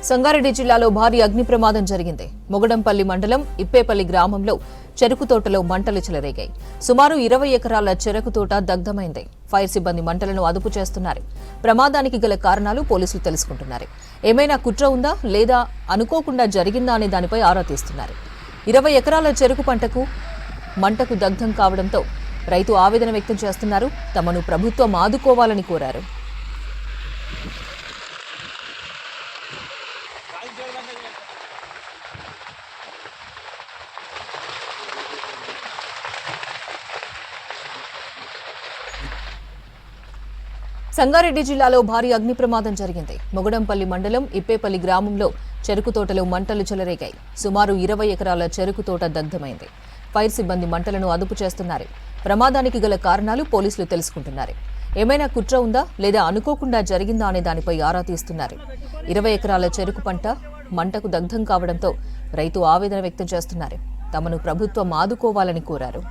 సంగారెడ్డి జిల్లాలో భారీ అగ్ని ప్రమాదం జరిగింది. మొగడంపల్లి మండలం ఇప్పేపల్లి గ్రామంలో చెరుకు తోటలో మంటలు చెలరేగాయి. సుమారు 20 ఎకరాల చెరుకు తోట దగ్ధమైంది. ఫైర్ సిబ్బంది మంటలను అదుపు చేస్తున్నారు. ప్రమాదానికి గల కారణాలు పోలీసులు తెలుసుకుంటున్నారు. ఏమైనా కుట్ర ఉందా లేదా అనుకోకుండా జరిగిందా అనే దానిపై ఆరా తీస్తున్నారు. 20 ఎకరాల చెరుకు పంటకు మంటకు దగ్ధం కావడంతో రైతు ఆవేదన వ్యక్తం చేస్తున్నారు. తమను ప్రభుత్వం ఆదుకోవాలని కోరారు. సంగారెడ్డి జిల్లాలో భారీ అగ్ని ప్రమాదం జరిగింది. మొగడంపల్లి మండలం ఇప్పేపల్లి గ్రామంలో చెరుకు తోటలో మంటలు చెలరేగాయి. సుమారు 20 ఎకరాల చెరుకు తోట దగ్ధమైంది. ఫైర్ సిబ్బంది మంటలను అదుపు చేస్తున్నారు. ప్రమాదానికి గల కారణాలు పోలీసులు తెలుసుకుంటున్నారు. ఏమైనా కుట్ర ఉందా లేదా అనుకోకుండా జరిగిందా అనే దానిపై ఆరా తీస్తున్నారు. 20 ఎకరాల చెరుకు పంట మంటకు దగ్ధం కావడంతో రైతు ఆవేదన వ్యక్తం చేస్తున్నారు. తమను ప్రభుత్వం ఆదుకోవాలని కోరారు.